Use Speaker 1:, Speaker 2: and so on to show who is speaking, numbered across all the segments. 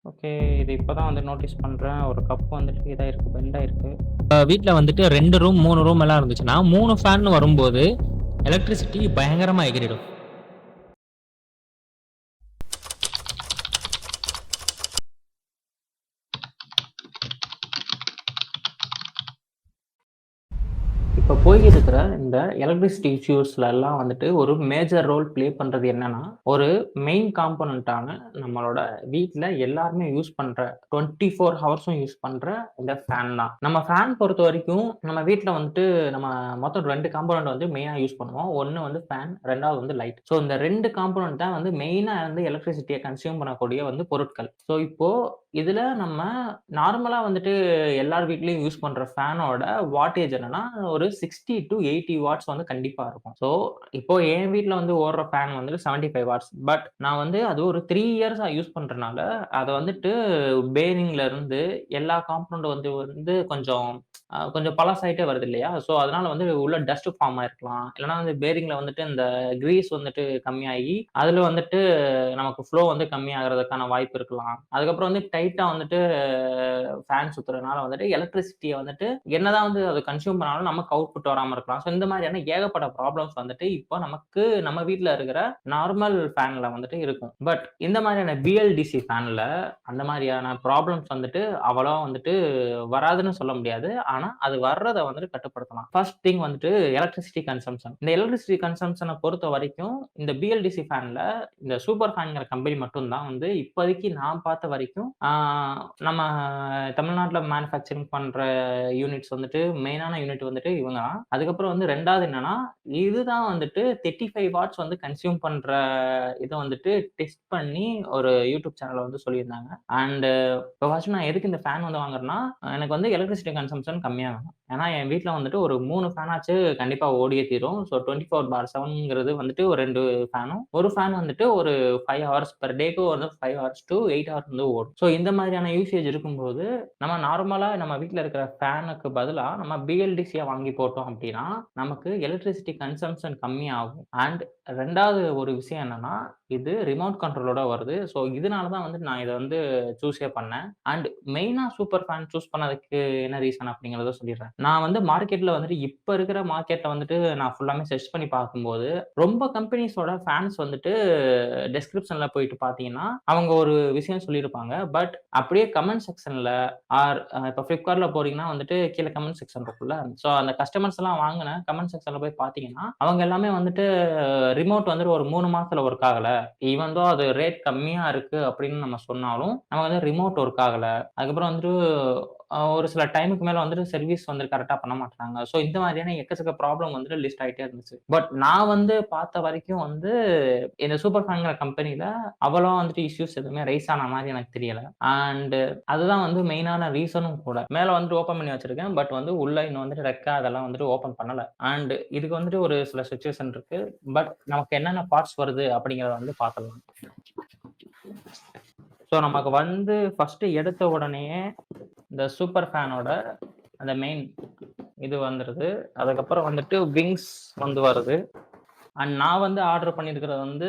Speaker 1: Okay. இது இப்ப தான் வந்து நோட்டீஸ் பண்றேன். ஒரு கப் வந்துட்டு இதாயிருக்கு, பெண்ட் ஆயிருக்கு.
Speaker 2: வீட்ல வந்துட்டு 2 ரூம், 3 ரூம் எல்லாம் இருந்துச்சுன்னா, 3 ஃபேன் வரும்போது எலக்ட்ரிசிட்டி பயங்கரமா எகிறிடும்.
Speaker 1: இப்ப போய்க்கிட்டு இருக்கிற இந்த எலக்ட்ரிசிட்டி இஷ்யூஸ்ல எல்லாம் வந்துட்டு ஒரு மேஜர் ரோல் ப்ளே பண்றது என்னன்னா, ஒரு மெயின் காம்போனன்ட்டான நம்மளோட வீட்ல எல்லாருமே யூஸ் பண்ற 24 ஹவர்ஸும் யூஸ் பண்ற இந்த ஃபேன் தான். நம்ம ஃபேன் பொறுத்தவரைக்கும் நம்ம வீட்ல வந்துட்டு நம்ம மொத்தம் 2 காம்போனன்ட் வந்து மெயினா யூஸ் பண்ணுவோம். ஒண்ணு வந்து ஃபேன், 2வது வந்து லைட். ஸோ இந்த 2 காம்போனன்ட் தான் வந்து மெயினா வந்து எலக்ட்ரிசிட்டிய கன்சியூம் பண்ணக்கூடிய வந்து பொருட்கள். ஸோ இப்போ இதுல நம்ம நார்மலா வந்துட்டு எல்லார் வீட்லயும் யூஸ் பண்ற ஃபேனோட வாட்டேஜ் என்னன்னா, ஒரு 60-80 வாட்ஸ் வந்து கண்டிப்பா இருக்கும். ஸோ, இப்போ என் வீட்ல வந்து ஓடுற ஃபேன் வந்து 75 வாட்ஸ். பட் நான் வந்து அது ஒரு 3 இயர்ஸா யூஸ் பண்றனால, அத வந்துட்டு பேரிங்ல இருந்து எல்லா காம்போனன்ட் வந்து வந்து கொஞ்சம் பழசாயிட்டே வருது இல்லையா? ஸோ, அதனால வந்து உள்ள டஸ்ட் ஃபார்ம் ஆயிருக்கலாம். இல்லன்னா வந்து பேரிங்ல வந்துட்டு இந்த கிரீஸ் வந்துட்டு கம்மியாகி, அதுல வந்துட்டு நமக்கு ஃப்ளோ வந்து கம்மியாகறதுக்கான வாய்ப்பு இருக்கலாம். அதுக்கப்புறம் வந்து டைட்டா வந்துட்டு ஃபேன் சுத்துறதுனால வந்துட்டு எலக்ட்ரிசிட்டிய வந்துட்டு என்னதான் வந்து அது கன்சியூம் பண்ணாலும் நமக்கு அவுட்புட் வராம இருக்கலாம். ஸோ இந்த மாதிரியான ஏகப்பட்ட ப்ராப்ளம்ஸ் வந்துட்டு இப்போ நமக்கு நம்ம வீட்ல இருக்கிற நார்மல் ஃபேன்ல வந்துட்டு இருக்கும். பட் இந்த மாதிரியான பிஎல்டிசி ஃபேன்ல அந்த மாதிரியான ப்ராப்ளம்ஸ் வந்துட்டு அவ்வளவா வந்துட்டு வராதுன்னு சொல்ல முடியாது. ஆனா அது வர்றத வந்துட்டு கட்டுப்படுத்தலாம். ஃபர்ஸ்ட் திங் வந்துட்டு எலக்ட்ரிசிட்டி கன்சம்ப்ஷன். இந்த எலக்ட்ரிசிட்டி கன்சம்ப்ஷன பொறுத்தவரைக்கும் இந்த பிஎல்டிசி ஃபேன்ல இந்த சூப்பர் ஃபேன்ங்கிற கம்பெனி மட்டும் தான் வந்து இப்போதைக்கு நான் பார்த்த வரைக்கும் நம்ம தமிழ்நாட்டுல மேனுஃபேக்சரிங் பண்ற யூனிட்ஸ் வந்துட்டு மெயினான யூனிட் வந்துட்டு இவங்க தான். அதுக்கப்புறம் வந்து 2வது என்னன்னா, இதுதான் வந்துட்டு 35 வாட்ஸ் வந்து கன்சியூம் பண்ற இத வந்துட்டு டெஸ்ட் பண்ணி ஒரு யூடியூப் சேனல்ல வந்து சொல்லியிருந்தாங்க. அண்ட் இப்போ ஃபர்ஸ்ட் நான் எதுக்கு இந்த ஃபேன் வந்து வாங்குறேன்னா, எனக்கு வந்து எலக்ட்ரிசிட்டி கன்சம்ப்ஷன் கம்மியா வேணும். ஏன்னா என் வீட்ல வந்துட்டு ஒரு 3 ஃபேனாச்சு கண்டிப்பா ஓடியே தீரும். ஸோ 24/7ங்கிறது வந்துட்டு ஒரு 2 ஃபேனும், ஒரு ஃபேன் வந்துட்டு ஒரு 5 ஹவர்ஸ் பெர் டேக்கு வந்து 5 ஹவர்ஸ் டூ 8 ஹவர்ஸ் வந்து ஓடும். ஸோ இந்த மாதிரியான யூசேஜ் இருக்கும்போது, நம்ம நார்மலா நம்ம வீட்ல இருக்கிற ஃபேனுக்கு பதிலா நம்ம பிஎல்டிசியா வாங்கி போட்டோம் அப்டின்னா, நமக்கு எலக்ட்ரிசிட்டி கன்சம்ப்ஷன் கம்மியாகும். அண்ட் 2வது ஒரு விஷயம் என்னன்னா, இது ரிமோட் கண்ட்ரோலோட வருது. ஸோ இதனால தான் வந்து நான் இத வந்து சூஸே பண்ணேன். அண்ட் மெயினா சூப்பர் ஃபேன் சூஸ் பண்ணதுக்கு என்ன ரீசன் அப்டிங்கிறத சொல்லிர்றேன். நான் வந்து மார்க்கெட்ல வந்துட்டு இப்ப இருக்கிற மார்க்கெட்ல வந்துட்டு நான் ஃபுல்லாமே சர்ச் பண்ணி பார்க்கும்போது, ரொம்ப கம்பெனிஸோட ஃபேன்ஸ் வந்துட்டு டிஸ்கிரிப்ஷன்ல போயிட்டு பார்த்தீங்கன்னா, அவங்க ஒரு விஷயம் சொல்லியிருப்பாங்க. பட் அப்படியே கமெண்ட் செக்ஷன்ல ஆர் இப்ப Flipkartல போறீங்கன்னா வந்துட்டு கீழ கமெண்ட் செக்ஷன் இருக்குல்ல. ஸோ அந்த கஸ்டமர்ஸ்லாம் வாங்குன கமெண்ட் செக்ஷன்ல போய் பார்த்தீங்கன்னா, அவங்க எல்லாமே வந்துட்டு ரிமோட் வந்துட்டு ஒரு 3 மாசத்துல ஒர்க் ஆகல. ஈவன் தோ அது ரேட் கம்மியா இருக்கு அப்படின்னு நம்ம சொன்னாலும், நமக்கு வந்து ரிமோட் ஒர்க் ஆகல. அதுக்கப்புறம் வந்துட்டு ஒரு சில டைமுக்கு மேல வந்துட்டு சர்வீஸ் வந்து கரெக்ட்டா பண்ண மாட்றாங்க. ஸோ இந்த மாதிரியான எக்கச்சக்க ப்ராப்ளம் வந்துட்டு லிஸ்ட் ஆயிட்டே இருந்துச்சு. பட் நான் வந்து பார்த்த வரைக்கும் வந்து இந்த சூப்பர் ஃபேன்ங்கிற கம்பெனில அவ்வளவா வந்துட்டு இஷ்யூஸ் எதுவுமே ரைஸ் ஆன மாரி எனக்கு தெரியல. அண்ட் அதுதான் வந்து மெயினான ரீசனும் கூட. மேல வந்துட்டு ஓப்பன் பண்ணி வச்சிருக்கேன். பட் வந்து உள்ள இன்னும் வந்துட்டு ரெக்க அதெல்லாம் வந்துட்டு ஓப்பன் பண்ணல. அண்ட் இதுக்கு வந்துட்டு ஒரு சில சிச்சுவேஷன் இருக்கு. பட் நமக்கு என்னென்ன பார்ட்ஸ் வருது அப்படிங்கிறத வந்து பார்த்துடலாம். ஸோ நமக்கு வந்து ஃபர்ஸ்ட் எடுத்த உடனேயே இந்த சூப்பர் ஃபேனோட அந்த மெயின் இது வந்துருது. அதுக்கப்புறம் வந்துட்டு விங்ஸ் வந்து வருது. அண்ட் நான் வந்து ஆர்டர் பண்ணியிருக்கிறது வந்து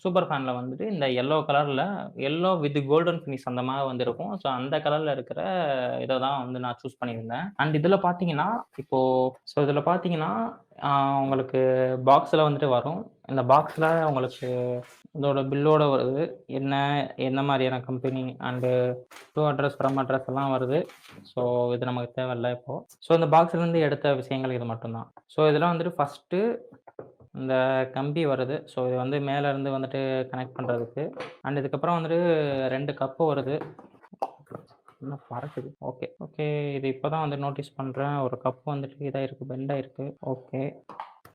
Speaker 1: சூப்பர் ஃபேன்ல வந்துட்டு இந்த எல்லோ கலர்ல எல்லோ வித் கோல்டன் ஃபினிஷ் அந்த மாரி வந்து இருக்கும். ஸோ அந்த கலர்ல இருக்கிற இத தான் வந்து நான் சூஸ் பண்ணியிருந்தேன். அண்ட் இதுல பார்த்தீங்கன்னா, இப்போ இதுல பார்த்தீங்கன்னா, ஆ உங்களுக்கு பாக்ஸ்ல வந்துட்டு வரும். இந்த பாக்ஸ்ல உங்களுக்கு இதோட பில்லோட வருது. என்ன என்ன மாரியான company and to address, from address எல்லாம் வருது. ஸோ இது நமக்கு தேவையில்ல இப்போ. ஸோ இந்த பாக்ஸ்லேருந்து எடுத்த விஷயங்கள் இது மட்டும் தான். ஸோ இதில வந்துட்டு ஃபர்ஸ்ட்டு இந்த கம்பி வருது. ஸோ இது வந்து மேல இருந்து வந்துட்டு கனெக்ட் பண்றதுக்கு. அண்ட் இதுக்கப்புறம் வந்துட்டு 2 கப்பு வருது. என்ன பறக்குது. Okay, okay. இது இப்ப தான் வந்து நோட்டீஸ் பண்றேன். ஒரு கப் வந்துட்டு இதாயிருக்கு, பெண்ட் ஆயிருக்கு. ஓகே.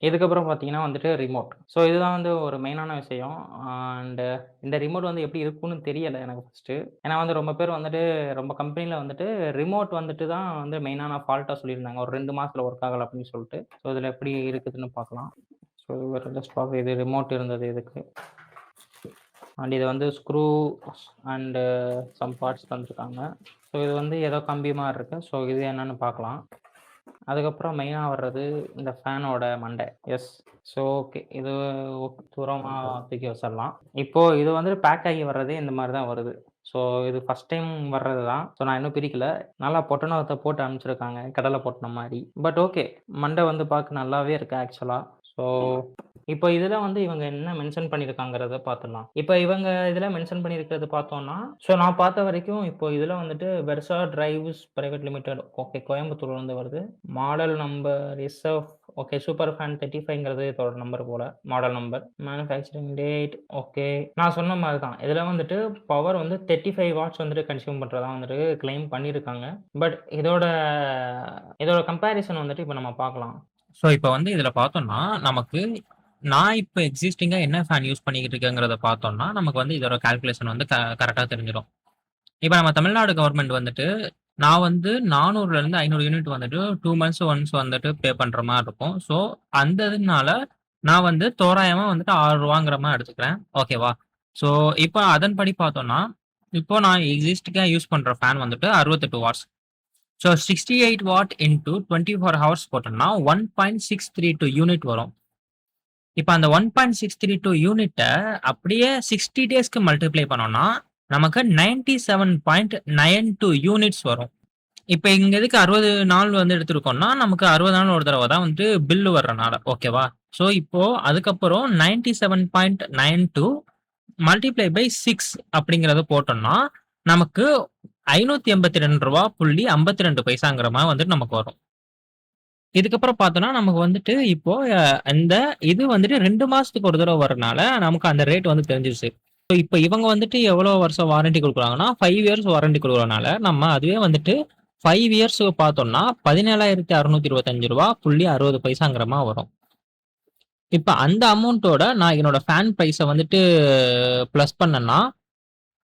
Speaker 1: இதுக்கப்புறம் பார்த்தீங்கன்னா வந்துட்டு ரிமோட். ஸோ இதுதான் வந்து ஒரு மெயினான விஷயம். அண்ட் இந்த ரிமோட் வந்து எப்படி இருக்கும்னு தெரியல எனக்கு ஃபர்ஸ்ட்டு. ஏன்னா வந்து ரொம்ப பேர் வந்துட்டு ரொம்ப கம்பெனில வந்துட்டு ரிமோட் வந்துட்டு தான் வந்து மெயினான ஃபால்ட்டா சொல்லியிருந்தாங்க. ஒரு 2 மாசத்துல ஒர்க் ஆகல அப்படின்னு சொல்லிட்டு. ஸோ இதில எப்படி இருக்குதுன்னு பார்க்கலாம். ஸோ ஒரு ஜஸ்ட் பார்க்க இது ரிமோட் இருந்தது இதுக்கு. அண்ட் இது வந்து ஸ்க்ரூ அண்டு சம் பார்ட்ஸ் தந்திருக்காங்க. ஸோ இது வந்து ஏதோ கம்பி மாரி இருக்கு. ஸோ இது என்னன்னு பார்க்கலாம். அதுக்கப்புறம் மெயினா வர்றது இந்த ஃபேனோட மண்டை. எஸ். So okay. இது தூரமா தூக்கி வச்சிடலாம். இப்போ இது வந்துட்டு பேக் ஆகி வர்றதே இந்த மாரி தான் வருது. ஸோ இது ஃபர்ஸ்ட் டைம் வர்றது தான். ஸோ நான் இன்னும் பிரிக்கல. நல்லா பொட்டணத்த போட்டு அனுப்பிச்சிருக்காங்க. கடலை பொட்டணம் மாரி. But okay. மண்டை வந்து பார்க்க நல்லாவே இருக்கு ஆக்சுவலா. ஸோ இப்போ இதுல வந்து இவங்க என்ன மென்ஷன் பண்ணியிருக்காங்கிறத பார்த்துடலாம். இப்ப இவங்க இதுல மென்ஷன் பண்ணியிருக்கிறது பார்த்தோம்னா, ஸோ நான் பார்த்த வரைக்கும் இப்போ இதுல வந்துட்டு Versa drives private limited okay கோயம்புத்தூர்லேருந்து வருது. Model number SF okay super fan 35ங்கிறது இதோட நம்பர் போல. Model number. Manufacturing date okay. நான் சொன்ன மாரி தான். இதுல வந்துட்டு பவர் வந்து 35 வாட்ஸ் வந்துட்டு கன்சியூம் பண்றதா வந்துட்டு கிளைம் பண்ணியிருக்காங்க. பட் இதோட கம்பேரிசன் வந்துட்டு இப்ப நம்ம பார்க்கலாம்.
Speaker 2: ஸோ இப்போ வந்து இதில் பார்த்தோம்னா நமக்கு நான் இப்போ எக்ஸிஸ்டிங்காக என்ன ஃபேன் யூஸ் பண்ணிக்கிட்டு இருக்கேங்கிறத பார்த்தோம்னா நமக்கு வந்து இதோட கால்குலேஷன் வந்து கரெக்டாக தெரிஞ்சிடும். இப்போ நம்ம தமிழ்நாடு கவர்மெண்ட் வந்துட்டு நான் வந்து 400லேருந்து 500 யூனிட் வந்துட்டு 2 மந்த்ஸ் ஒன்ஸ் வந்துட்டு பே பண்ணுற மாதிரி இருக்கும். ஸோ அந்த இதனால நான் வந்து தோராயமாக வந்துட்டு 6 ரூபாங்கிற மாதிரி எடுத்துக்கிறேன். ஓகேவா? ஸோ இப்போ அதன்படி பார்த்தோம்னா இப்போ நான் எக்ஸிஸ்டிங்காக யூஸ் பண்ணுற ஃபேன் வந்துட்டு 68 watts. So 68 watt into 24 hours போட்டோம்னா 1.632 யூனிட் வரும். இப்போ அந்த 1.632 யூனிட்டை அப்படியே 60 டேஸ்க்கு மல்டிப்ளை பண்ணோம்னா நமக்கு 97.92 யூனிட்ஸ் வரும். இப்போ இங்க எதுக்கு 60 நாள் வந்து எடுத்திருக்கோம்னா நமக்கு 60 நாள் ஒரு தடவை தான் வந்து பில்லு வர்றனால. ஓகேவா? ஸோ இப்போ அதுக்கப்புறம் 97.92 மல்டிப்ளை பை 6 அப்படிங்கிறத போட்டோம்னா நமக்கு 582.52 மாதிரி வந்துட்டு நமக்கு வரும். இதுக்கப்புறம் பார்த்தோம்னா நமக்கு வந்துட்டு இப்போ இந்த இது வந்துட்டு 2 மாசத்துக்கு ஒரு தடவை வரனால நமக்கு அந்த ரேட் வந்து தெரிஞ்சிருச்சு. ஸோ இப்போ இவங்க வந்துட்டு எவ்வளோ வருஷம் வாரண்டி கொடுக்குறாங்கன்னா 5 இயர்ஸ் வாரண்டி கொடுக்குறனால நம்ம அதுவே வந்துட்டு 5 இயர்ஸுக்கு பார்த்தோம்னா 17,625.60 வரும். இப்போ அந்த அமௌண்ட்டோட நான் என்னோட ஃபேன் ப்ரைஸை வந்துட்டு ப்ளஸ் பண்ணேன்னா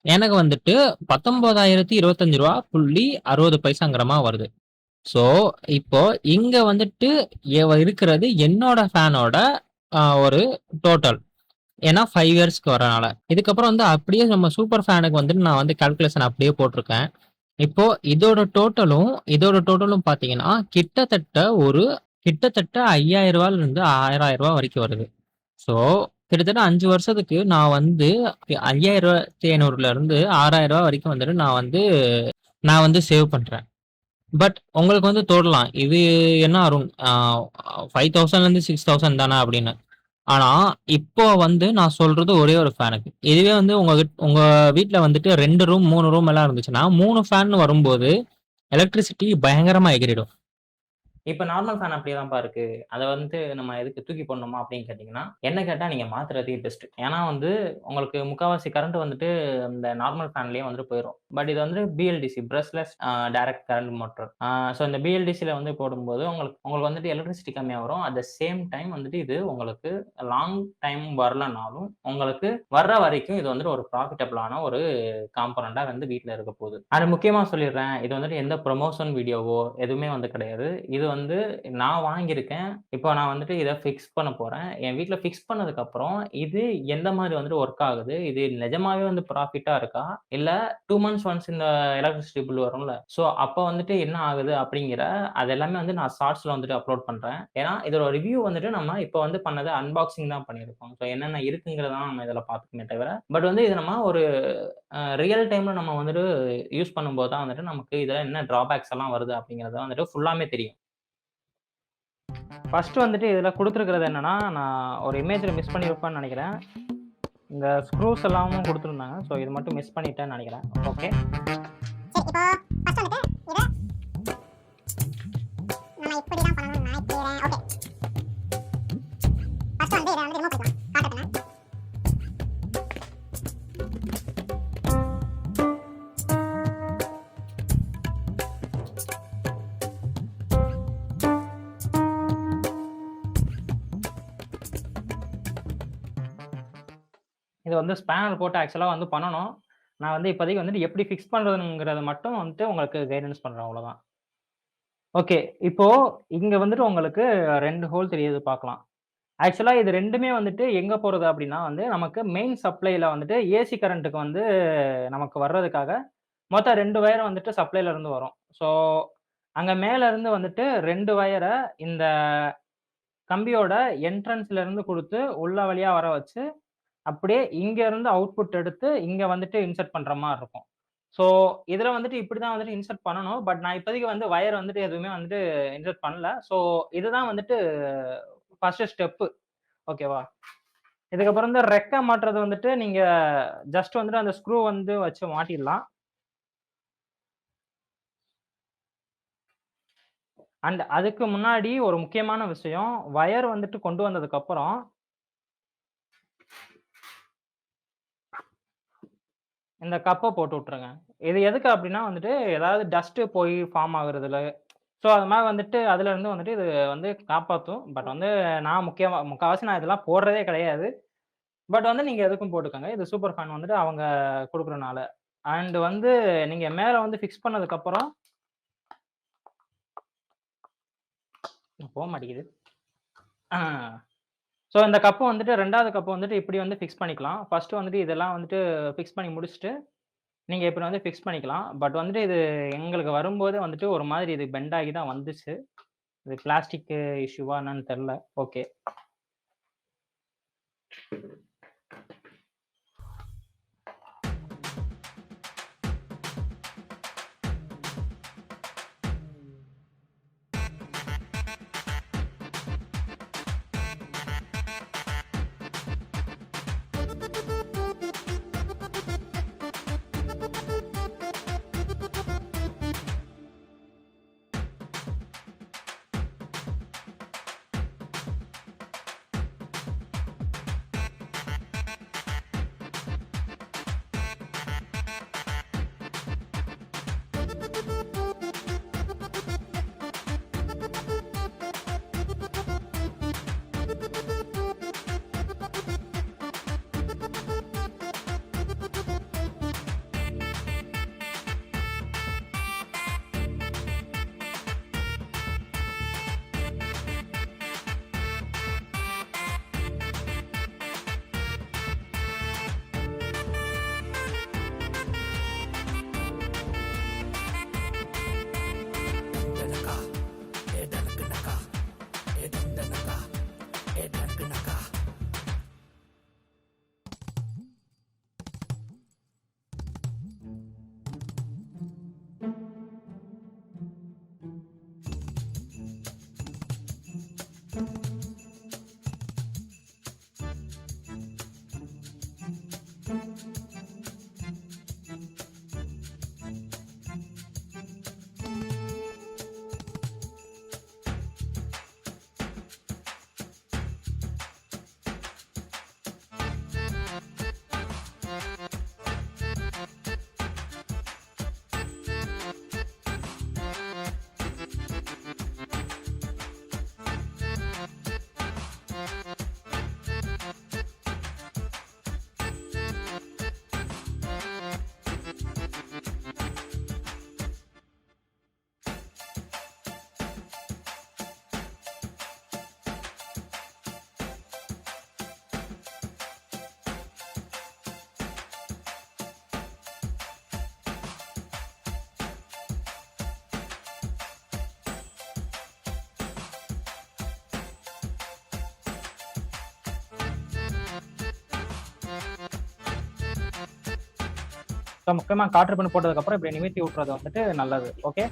Speaker 2: எனக்கு வந்துட்டு 19,025.60 வருது. ஸோ இப்போ இங்க வந்துட்டு இருக்கிறது என்னோட ஃபேனோட ஒரு டோட்டல். ஏன்னா 5 இயர்ஸ்க்கு வரனால. இதுக்கப்புறம் வந்து அப்படியே நம்ம சூப்பர் ஃபேனுக்கு வந்துட்டு நான் வந்து கால்குலேஷன் அப்படியே போட்டிருக்கேன். இப்போ இதோட டோட்டலும் பார்த்தீங்கன்னா கிட்டத்தட்ட 5,000 ரூபாயிலிருந்து 6,000 வரைக்கும் வருது. ஸோ கிட்டத்தட்ட 5 வருஷத்துக்கு நான் வந்து 5,500லேருந்து 6,000 வரைக்கும் வந்துட்டு நான் வந்து சேவ் பண்றேன். பட் உங்களுக்கு வந்து தோணலாம் இது என்ன அருண் 5,000லேருந்து 6,000 தானே அப்படின்னு. ஆனா இப்போ வந்து நான் சொல்றது ஒரே ஒரு ஃபேனுக்கு. இதுவே வந்து உங்க வீட்ல வந்துட்டு 2 ரூம் 3 ரூம் எல்லாம் இருந்துச்சுன்னா 3 ஃபேன் வரும்போது எலக்ட்ரிசிட்டி பயங்கரமா எகிறிடும்.
Speaker 1: இப்ப நார்மல் ஃபேன் அப்படியே தான்ப்பா இருக்கு. அத வந்து நம்ம எதுக்கு தூக்கி போடணுமா அப்படின்னு கேட்டீங்கன்னா, என்ன கேட்டா நீங்க மாத்துறதே பெஸ்ட். ஏன்னா வந்து உங்களுக்கு முக்காவாசி கரண்ட் வந்துட்டு இந்த நார்மல் ஃபேன்லயே வந்துட்டு போயிரும். பட் இது வந்து BLDC brushless direct current motor. So இந்த பிஎல்டிசில வந்து போடும்போது உங்களுக்கு வந்துட்டு எலக்ட்ரிசிட்டி கம்மியா வரும். அட் த சேம் டைம் வந்துட்டு இது உங்களுக்கு லாங் டைம் வரலனாலும் உங்களுக்கு வர்ற வரைக்கும் இது வந்துட்டு ஒரு ப்ராஃபிட்டபிளான ஒரு காம்போனன்ட்டா வந்து வீட்ல இருக்க போகுது. அண்ட் முக்கியமா சொல்லிடுறேன். இது வந்துட்டு எந்த ப்ரமோஷன் வீடியோவோ எதுவுமே வந்து கிடையாது. இது வந்து நான் வாங்கியிருக்கேன். இப்போ நான் வந்துட்டு இத ஃபிக்ஸ் பண்ண போறேன். என் வீட்ல ஃபிக்ஸ் பண்ணதுக்கப்புறம், இது எந்த மாரி வந்துட்டு ஒர்க் ஆகுது? இது நிஜமாவே வந்து ப்ராஃபிட்டா இருக்கா? இல்ல 2 மந்த்ஸ் ஒன்ஸ் இந்த எலக்ட்ரிசிட்டி பில் வரும்ல. ஸோ அப்ப வந்துட்டு என்ன ஆகுது? அப்படிங்கிற அது எல்லாமே வந்து நான் ஷார்ட்ஸ்ல வந்துட்டு அப்லோட் பண்றேன். ஏன்னா இதோட ரிவ்யூ வந்துட்டு நம்ம இப்ப வந்து பண்ணது அன்பாக்சிங் தான் பண்ணியிருக்கோம். ஸோ என்னென்ன இருக்குங்கிறத தான் நம்ம இதுல பார்த்துக்கணுமே தவிர, பட் வந்து இது நம்ம ஒரு ரியல் டைம்ல நம்ம வந்துட்டு யூஸ் பண்ணும்போது தான் வந்துட்டு நமக்கு இதுல என்ன ட்ராபேக்ஸ் எல்லாம் வருது அப்படிங்கிறது வந்துட்டு ஃபுல்லாமே தெரியும். ஃபர்ஸ்ட் வந்துட்டு இதில குடுத்துருக்கிறது என்னன்னா, நான் ஒரு இமேஜ்ல மிஸ் பண்ணியிருப்பேன்னு நெனைக்கிறேன். இந்த ஸ்க்ரூஸ் எல்லாமும் குடுத்துருந்தாங்க. ஸோ இது மட்டும் மிஸ் பண்ணிட்டேன்னு நெனைக்கிறேன். ஓகே.
Speaker 3: சரி இப்போ ஃபர்ஸ்ட் வந்துட்டு இத நம்ம இப்படி தான் பண்ணணும்னு நினைக்கிறேன். ஓகே. ஃபர்ஸ்ட் வந்து இத வந்து ரிமூவ் பண்ணிக்கலாம். காட்டட்டுனா.
Speaker 1: இது வந்து ஸ்பேனர் போட்டு ஆக்சுவலா வந்து பண்ணணும். நான் வந்து இப்போதைக்கு வந்துட்டு எப்படி ஃபிக்ஸ் பண்றதுங்கிறத மட்டும் வந்துட்டு உங்களுக்கு கைடன்ஸ் பண்றேன் அவ்வளோதான். ஓகே. இப்போ இங்க வந்துட்டு உங்களுக்கு 2 ஹோல் தெரியுது பார்க்கலாம். ஆக்சுவலா இது 2மே வந்துட்டு எங்க போறது அப்டின்னா வந்து, நமக்கு மெயின் சப்ளைல வந்துட்டு ஏசி கரண்ட்க்கு வந்து நமக்கு வர்றதுக்காக மொத்தம் 2 வயர் வந்துட்டு சப்ளைல இருந்து வரும். ஸோ அங்க மேல இருந்து வந்துட்டு 2 வயர இந்த கம்பியோட என்ட்ரன்ஸ்ல இருந்து குடுத்து, உள்ள வழியா வர வச்சு, அப்படியே இங்க இருந்து அவுட்புட் எடுத்து, இங்க வந்துட்டு இன்சர்ட் பண்ற மாரி இருக்கும். ஸோ இதுல வந்துட்டு இப்படிதான் வந்துட்டு இன்சர்ட் பண்ணணும். பட் நான் இப்போதைக்கு வந்து வயர் வந்துட்டு எதுவுமே வந்துட்டு இன்சர்ட் பண்ணல. ஸோ இதுதான் வந்துட்டு ஃபர்ஸ்ட் ஸ்டெப்பு. ஓகேவா? இதுக்கப்புறம் வந்து ரெக்க மாட்டுறது வந்துட்டு நீங்க ஜஸ்ட் வந்துட்டு அந்த ஸ்க்ரூ வந்து வச்சு மாட்டிடலாம். அண்ட் அதுக்கு முன்னாடி ஒரு முக்கியமான விஷயம், வயர் வந்துட்டு கொண்டு வந்ததுக்கு அப்புறம் இந்த கப்ப போட்டு விட்டுருங்க. இது எதுக்கு அப்படின்னா வந்துட்டு ஏதாவது டஸ்ட் போய் ஃபார்ம் ஆகுறதுல, ஸோ அது மாரி வந்துட்டு அதுலருந்து வந்துட்டு இது வந்து காப்பாத்தும். பட் வந்து நான் முக்காவாசி நான் இதெல்லாம் போடுறதே கிடையாது. பட் வந்து நீங்க எதுக்கும் போட்டுக்கோங்க. இது சூப்பர் ஃபேன் வந்துட்டு அவங்க குடுக்குறனால. அண்ட் வந்து நீங்க மேல வந்து ஃபிக்ஸ் பண்ணதுக்கப்புறம் போ மாட்டேங்குது. ஆ. ஸோ இந்த கப்பு வந்துட்டு 2வது கப்பு வந்துட்டு இப்படி வந்து ஃபிக்ஸ் பண்ணிக்கலாம். ஃபர்ஸ்ட்டு வந்துட்டு இதெல்லாம் வந்துட்டு ஃபிக்ஸ் பண்ணி முடிச்சுட்டு, நீங்க இப்படி வந்து ஃபிக்ஸ் பண்ணிக்கலாம். பட் வந்துட்டு இது எங்களுக்கு வரும்போது வந்துட்டு ஒரு மாதிரி இது பெண்ட் ஆகி தான் வந்துச்சு. இது பிளாஸ்டிக் இஷ்யூவா என்னன்னு தெரியல. ஓகே. ஸோ முக்கியமா காற்று பண்ணி போட்டதுக்கப்புறம் இப்படி நிமித்தி விட்டுறது வந்துட்டு நல்லது. ஓகே.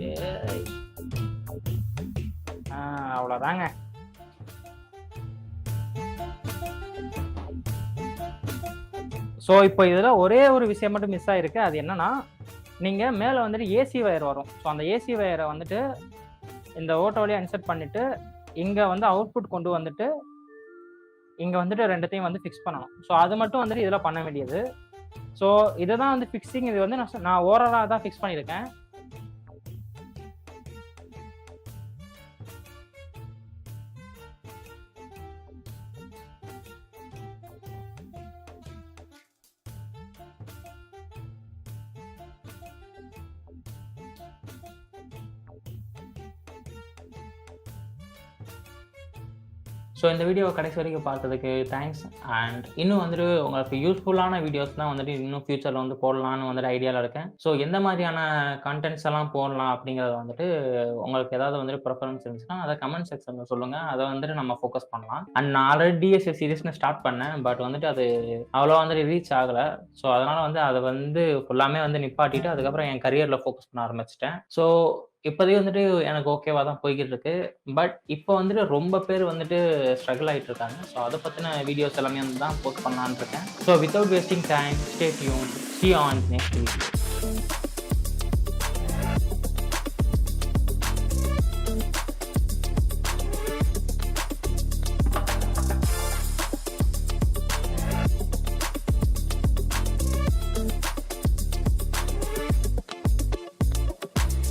Speaker 1: ஏய். அவ்வளோதாங்க. ஸோ இப்போ இதுல ஒரே ஒரு விஷயம் மட்டும் மிஸ் ஆயிருக்கு. அது என்னன்னா, நீங்க மேல வந்துட்டு ஏசி வயர் வரும். ஸோ அந்த ஏசி வயர வந்துட்டு இந்த ஓட்ட வழியா இன்சர்ட் பண்ணிட்டு, இங்க வந்து அவுட்புட் கொண்டு வந்துட்டு, இங்க வந்துட்டு 2த்தையும் வந்து ஃபிக்ஸ் பண்ணணும். ஸோ அது மட்டும் வந்துட்டு இதுல பண்ண வேண்டியது. ஸோ இதுதான் வந்து ஃபிக்ஸிங். இது வந்து நான் ஓரலா தான் ஃபிக்ஸ் பண்ணியிருக்கேன். ஸோ இந்த வீடியோவை கடைசி வரைக்கும் பார்த்ததுக்கு தேங்க்ஸ். அண்ட் இன்னும் வந்துட்டு உங்களுக்கு யூஸ்ஃபுல்லான வீடியோஸ் தான் வந்துட்டு இன்னும் ஃபியூச்சரில் வந்து போடலான்னு வந்துட்டு ஐடியாவில் இருக்கேன். ஸோ எந்த மாதிரியான கண்டென்ட்ஸ் எல்லாம் போடலாம் அப்படிங்கிறத வந்துட்டு உங்களுக்கு ஏதாவது வந்துட்டு ப்ரிஃபரன்ஸ் இருந்துச்சுன்னா அதை கமெண்ட் செக்ஷனில் சொல்லுங்கள். அதை வந்துட்டு நம்ம ஃபோக்கஸ் பண்ணலாம். அண்ட் நான் ஆல்ரெடி டிஎஸ்எஸ் சீரிஸ்னு ஸ்டார்ட் பண்ணேன். பட் வந்துட்டு அது அவ்வளோ வந்துட்டு ரீச் ஆகலை. ஸோ அதனால் வந்து அதை வந்து ஃபுல்லாமே வந்து நிப்பாட்டிட்டு அதுக்கப்புறம் என் கரியரில் ஃபோக்கஸ் பண்ண ஆரம்பிச்சிட்டேன். ஸோ இப்போதைக்கு வந்துட்டு எனக்கு ஓகேவா தான் போய்கிட்டு இருக்கு. பட் இப்போ வந்துட்டு ரொம்ப பேர் வந்துட்டு ஸ்ட்ரகிள் ஆகிட்டு இருக்காங்க. ஸோ அதை பற்றின வீடியோஸ் எல்லாமே வந்து தான் போஸ்ட் பண்ணலான்னு இருக்கேன். So without wasting time, stay tuned. See you on next video.